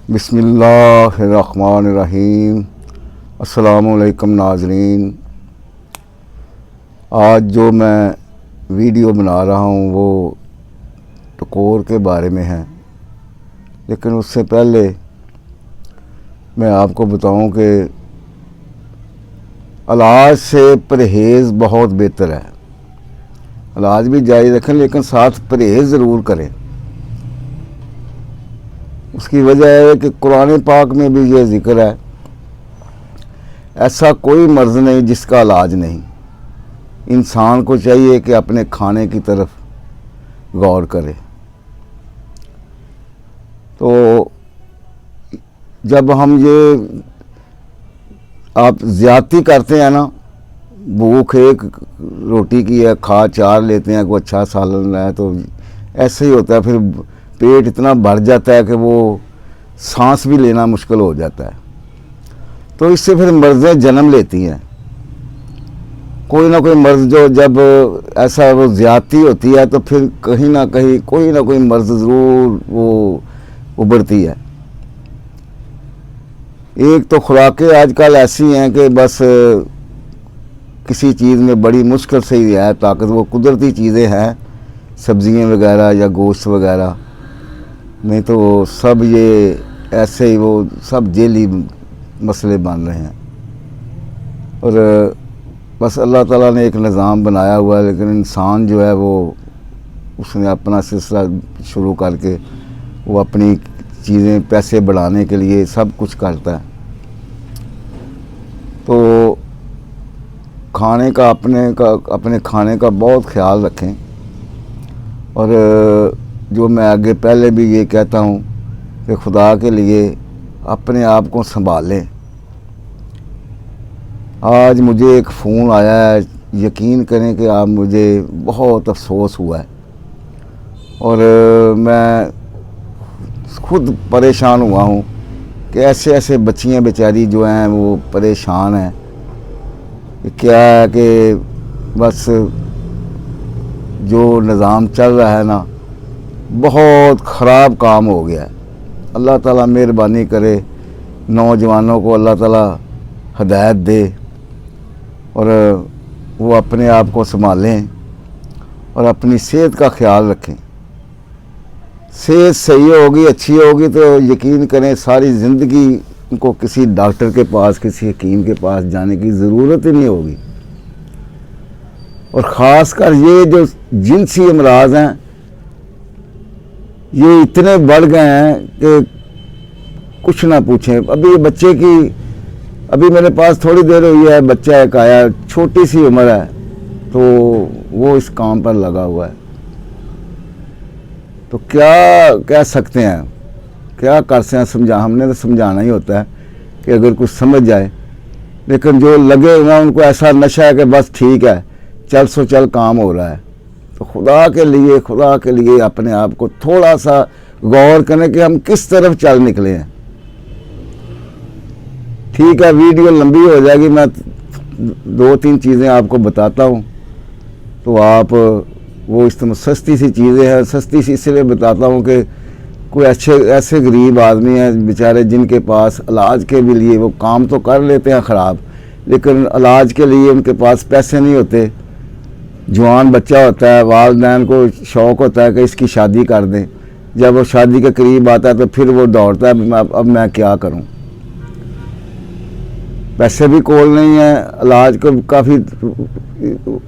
बिस्मिल्लाहिर्रहमानिर्रहीम। अस्सलामुअलैकुम नाज़रीन। आज जो मैं वीडियो बना रहा हूँ वो टकोर के बारे में है, लेकिन उससे पहले मैं आपको बताऊँ कि इलाज से परहेज़ बहुत बेहतर है। इलाज भी जारी रखें लेकिन साथ परहेज़ ज़रूर करें। उसकी वजह है कि कुरान पाक में भी ये ज़िक्र है, ऐसा कोई मर्ज़ नहीं जिसका इलाज नहीं। इंसान को चाहिए कि अपने खाने की तरफ गौर करे। तो जब हम ये आप ज़्यादती करते हैं ना, भूख एक रोटी की है, खा चार लेते हैं, कोई अच्छा सालन है, तो ऐसे ही होता है। फिर पेट इतना भर जाता है कि वो सांस भी लेना मुश्किल हो जाता है। तो इससे फिर मर्ज़ें जन्म लेती हैं। कोई ना कोई मर्ज़ जो जब ऐसा वो ज़्यादती होती है तो फिर कहीं ना कहीं कोई ना कोई मर्ज़ ज़रूर वो उभरती है। एक तो खुराकें आजकल ऐसी हैं कि बस किसी चीज़ में बड़ी मुश्किल से ही है ताकत। वो कुदरती चीज़ें हैं, सब्ज़ियाँ वगैरह या गोश्त वगैरह, नहीं तो सब ये ऐसे ही वो सब जेली मसले बन रहे हैं। और बस अल्लाह ताला ने एक निज़ाम बनाया हुआ है, लेकिन इंसान जो है वो उसने अपना सिलसिला शुरू करके वो अपनी चीज़ें पैसे बढ़ाने के लिए सब कुछ करता है। तो खाने का अपने खाने का बहुत ख्याल रखें। और जो मैं आगे पहले भी ये कहता हूँ कि खुदा के लिए अपने आप को संभालें। आज मुझे एक फ़ोन आया है, यकीन करें कि आप मुझे बहुत अफसोस हुआ है और मैं खुद परेशान हुआ हूँ कि ऐसे ऐसे बच्चियाँ बेचारी जो हैं वो परेशान हैं। क्या है कि बस जो निज़ाम चल रहा है ना, बहुत ख़राब काम हो गया है। अल्लाह ताला मेहरबानी करे, नौजवानों को अल्लाह ताला हिदायत दे और वो अपने आप को संभालें और अपनी सेहत का ख्याल रखें। सेहत सही होगी, अच्छी होगी तो यकीन करें सारी ज़िंदगी उनको किसी डॉक्टर के पास, किसी हकीम के पास जाने की ज़रूरत ही नहीं होगी। और ख़ासकर ये जो जिनसी अमराज हैं ये इतने बढ़ गए हैं कि कुछ ना पूछें। अभी ये बच्चे की, अभी मेरे पास थोड़ी देर हुई है, बच्चा एक आया, छोटी सी उम्र है, तो वो इस काम पर लगा हुआ है। तो क्या कह सकते हैं, क्या कर सकते हैं? हमने तो समझाना ही होता है कि अगर कुछ समझ जाए। लेकिन जो लगे हुए उनको ऐसा नशा है कि बस ठीक है, चल सो चल काम हो रहा है। तो खुदा के लिए अपने आप को थोड़ा सा गौर करें कि हम किस तरफ चल निकले हैं। ठीक है, वीडियो लंबी हो जाएगी, मैं दो तीन चीज़ें आपको बताता हूँ तो आप वो इस सस्ती सी चीज़ें हैं। सस्ती सी इसलिए बताता हूँ कि कोई ऐसे गरीब आदमी हैं बेचारे जिनके पास इलाज के भी लिए वो काम तो कर लेते हैं ख़राब, लेकिन इलाज के लिए उनके पास पैसे नहीं होते। जवान बच्चा होता है, वालिदैन को शौक़ होता है कि इसकी शादी कर दें। जब वो शादी के करीब आता है तो फिर वो दौड़ता है अब मैं क्या करूं। पैसे भी कोल नहीं है, इलाज को काफ़ी,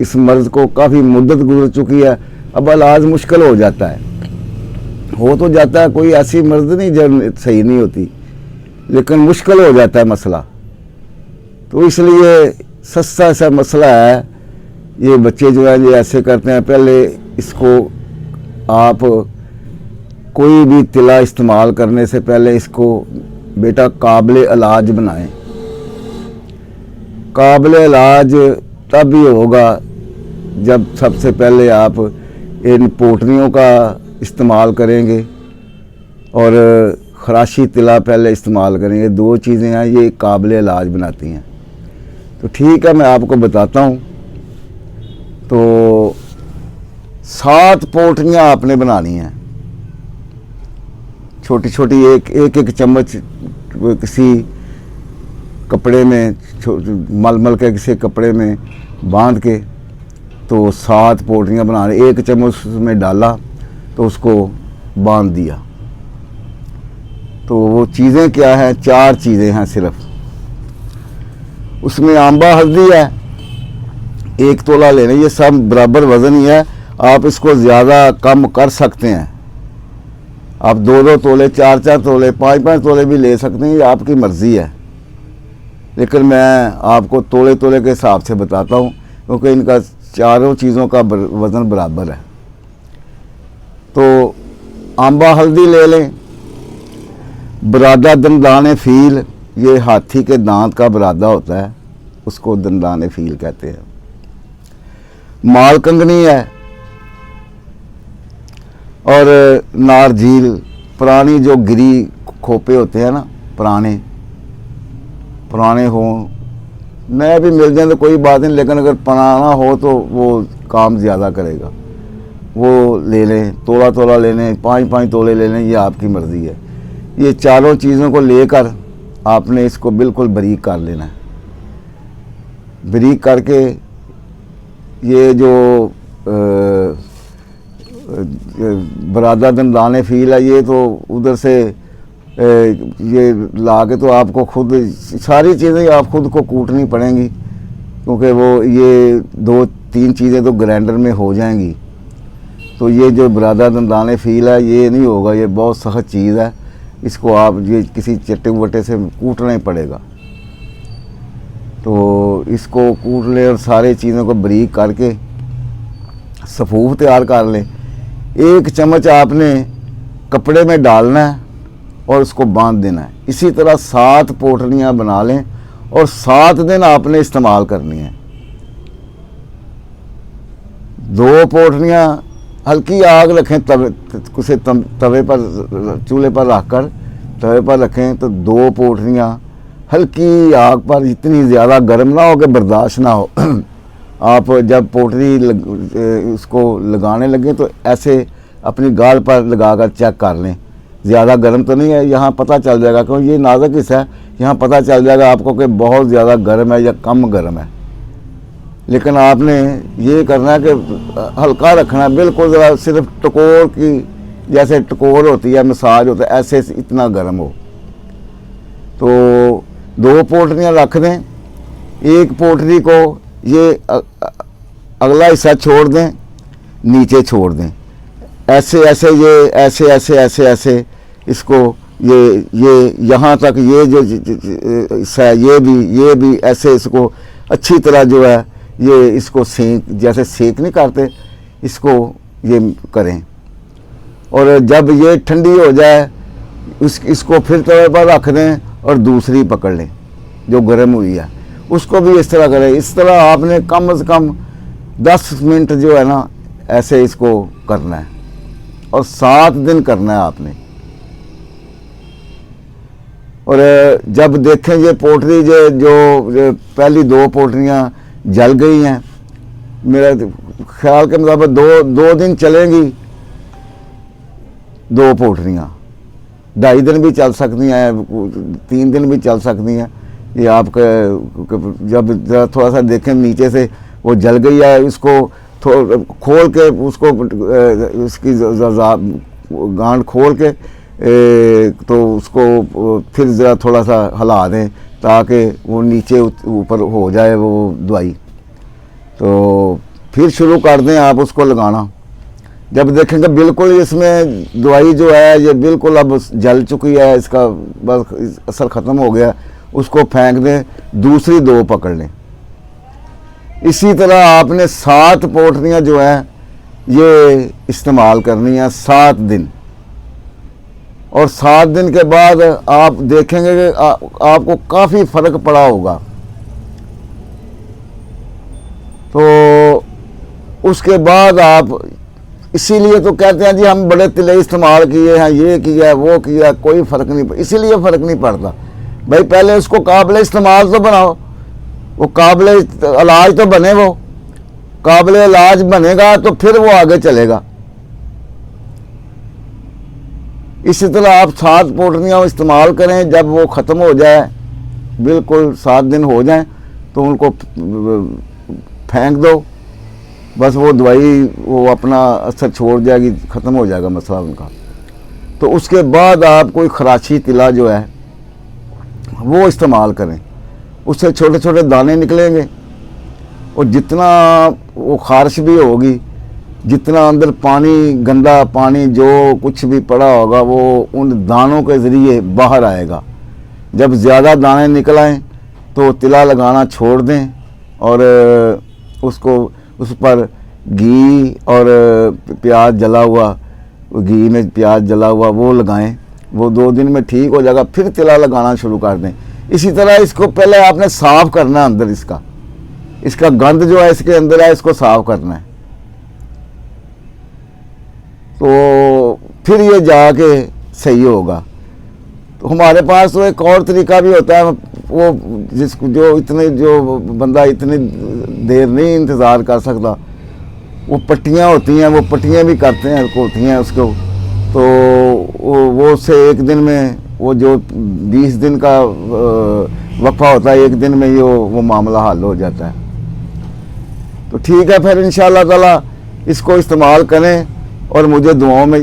इस मर्ज़ को काफ़ी मुद्दत गुजर चुकी है, अब इलाज मुश्किल हो जाता है। हो तो जाता है, कोई ऐसी मर्ज़ नहीं जो सही नहीं होती, लेकिन मुश्किल हो जाता है मसला। तो इसलिए सस्ता सा मसला है। ये बच्चे जो हैं ये ऐसे करते हैं। पहले इसको आप कोई भी तिला इस्तेमाल करने से पहले इसको बेटा काबिल इलाज बनाएं। काबिल इलाज तब ही होगा जब सबसे पहले आप इन पोटलियों का इस्तेमाल करेंगे और खराशी तिला पहले इस्तेमाल करेंगे। दो चीज़ें हैं ये काबिल इलाज बनाती हैं। तो ठीक है, मैं आपको बताता हूँ। तो 7 पोटलियाँ आपने बनानी हैं। छोटी छोटी एक चम्मच किसी कपड़े में मल के किसी कपड़े में बांध के तो 7 पोटलियाँ बना रहे, 1 चम्मच उसमें डाला तो उसको बांध दिया। तो वो चीज़ें क्या हैं, 4 चीज़ें हैं सिर्फ। उसमें आंबा हल्दी है 1 तोला लेने, ये सब बराबर वज़न ही है। आप इसको ज़्यादा कम कर सकते हैं, आप 2-2 तोले 4-4 तोले 5-5 तोले भी ले सकते हैं, ये आपकी मर्ज़ी है। लेकिन मैं आपको तोले तोले के हिसाब से बताता हूँ क्योंकि इनका चारों चीज़ों का वज़न बराबर है। तो आंबा हल्दी ले लें, बरादा दंदाने फील, ये हाथी के दांत का बरादा होता है, उसको दंदाने फील कहते हैं। माल कंगनी है और नारझील, पुरानी जो गिरी खोपे होते हैं ना, पुराने हों, नए भी मिल जाए तो कोई बात नहीं, लेकिन अगर पुराना हो तो वो काम ज़्यादा करेगा। वो ले लें, तोला तोला ले लें, 5-5 तोले ले लें, ये आपकी मर्ज़ी है। ये चारों चीज़ों को लेकर आपने इसको बिल्कुल बारीक कर लेना है। बारीक करके ये जो बरादा दंदाने फील है, ये तो उधर से ये ला के तो आपको खुद सारी चीज़ें आप खुद को कूटनी पड़ेंगी क्योंकि वो ये 2-3 चीज़ें तो ग्राइंडर में हो जाएंगी। तो ये जो बरादा दंदाने फील है ये नहीं होगा, ये बहुत सख्त चीज़ है, इसको आप ये किसी चट्टे वट्टे से कूटना ही पड़ेगा। तो इसको कूट लें और सारी चीज़ों को बारीक करके सफ़ूफ तैयार कर लें। 1 चम्मच आपने कपड़े में डालना है और उसको बांध देना है। इसी तरह 7 पोटलियाँ बना लें और 7 दिन आपने इस्तेमाल करनी है। 2 पोटलियाँ हल्की आग रखें, तवे पर चूल्हे पर रखकर तवे पर रखें तो 2 पोटलियाँ हल्की आग पर, इतनी ज़्यादा गर्म ना हो कि बर्दाश्त ना हो। आप जब पोटली उसको लगाने लगें तो ऐसे अपनी गाल पर लगाकर चेक कर लें, ज़्यादा गर्म तो नहीं है, यहाँ पता चल जाएगा क्योंकि ये नाजुक हिस्सा है, यहाँ पता चल जाएगा आपको कि बहुत ज़्यादा गर्म है या कम गर्म है। लेकिन आपने ये करना है कि हल्का रखना है, बिल्कुल ज़रा सिर्फ टकोर की, जैसे टकोर होती है, मसाज होता है, ऐसे इतना गर्म हो। तो 2 पोटलियाँ रख दें, 1 पोटली को ये अगला हिस्सा छोड़ दें, नीचे छोड़ दें, ऐसे ऐसे ये ऐसे इसको ये यहाँ तक ये जो हिस्सा है ये भी ऐसे इसको अच्छी तरह जो है ये इसको सेक, जैसे सेक नहीं करते, इसको ये करें। और जब ये ठंडी हो जाए इसको फिर तवे पर रख दें और दूसरी पकड़ लें जो गर्म हुई है, उसको भी इस तरह करें। इस तरह आपने कम से कम 10 मिनट जो है ना ऐसे इसको करना है और 7 दिन करना है आपने। और जब देखें ये पोटली जो पहली 2 पोटलियाँ जल गई हैं, मेरा ख्याल के मुताबिक 2 दिन चलेंगी 2 पोटलियाँ, 2.5 दिन भी चल सकती हैं, 3 दिन भी चल सकती हैं। ये आपका जब थोड़ा सा देखें नीचे से वो जल गई है, इसको खोल के उसको उसकी गांठ खोल के तो उसको फिर ज़रा थोड़ा सा हिला दें ताकि वो नीचे ऊपर हो जाए वो दवाई। तो फिर शुरू कर दें आप उसको लगाना। जब देखेंगे बिल्कुल इसमें दवाई जो है ये बिल्कुल अब जल चुकी है, इसका बस असर ख़त्म हो गया, उसको फेंक दें, दूसरी 2 पकड़ लें। इसी तरह आपने 7 पोटलियाँ जो है ये इस्तेमाल करनी है 7 दिन। और 7 दिन के बाद आप देखेंगे कि आपको काफ़ी फ़र्क पड़ा होगा। तो उसके बाद आप, इसीलिए तो कहते हैं जी हम बड़े तिले इस्तेमाल किए हैं, ये किया वो किया, कोई फ़र्क नहीं, इसीलिए फ़र्क नहीं पड़ता भाई। पहले उसको काबिल इस्तेमाल तो बनाओ, वो काबिल इलाज तो बने, वो काबिल इलाज बनेगा तो फिर वो आगे चलेगा। इसी तरह आप 7 पोटलियाँ इस्तेमाल करें। जब वो ख़त्म हो जाए, बिल्कुल 7 दिन हो जाएं, तो उनको फेंक दो। बस वो दवाई वो अपना असर छोड़ जाएगी, ख़त्म हो जाएगा मसला उनका। तो उसके बाद आप कोई खराशी तिला जो है वो इस्तेमाल करें। उससे छोटे छोटे दाने निकलेंगे और जितना वो खारिश भी होगी, जितना अंदर पानी, गंदा पानी जो कुछ भी पड़ा होगा, वो उन दानों के ज़रिए बाहर आएगा। जब ज़्यादा दाने निकल आएँ तो तिला लगाना छोड़ दें और उसको उस पर घी और प्याज जला हुआ, घी में प्याज जला हुआ वो लगाएं। वो 2 दिन में ठीक हो जाएगा, फिर तिला लगाना शुरू कर दें। इसी तरह इसको पहले आपने साफ़ करना है, अंदर इसका गंद जो है इसके अंदर है, इसको साफ़ करना है। तो फिर ये जाके सही होगा। तो हमारे पास तो एक और तरीका भी होता है, वो जो बंदा इतनी देर नहीं इंतज़ार कर सकता, वो पट्टियाँ होती हैं, वो पट्टियाँ भी करते हैं, होती हैं उसको। तो वो उससे 1 दिन में, वो जो 20 दिन का वक्फा होता है, 1 दिन में ही वो मामला हल हो जाता है। तो ठीक है, फिर इंशाअल्लाह ताला इसको इस्तेमाल करें और मुझे दुआओं में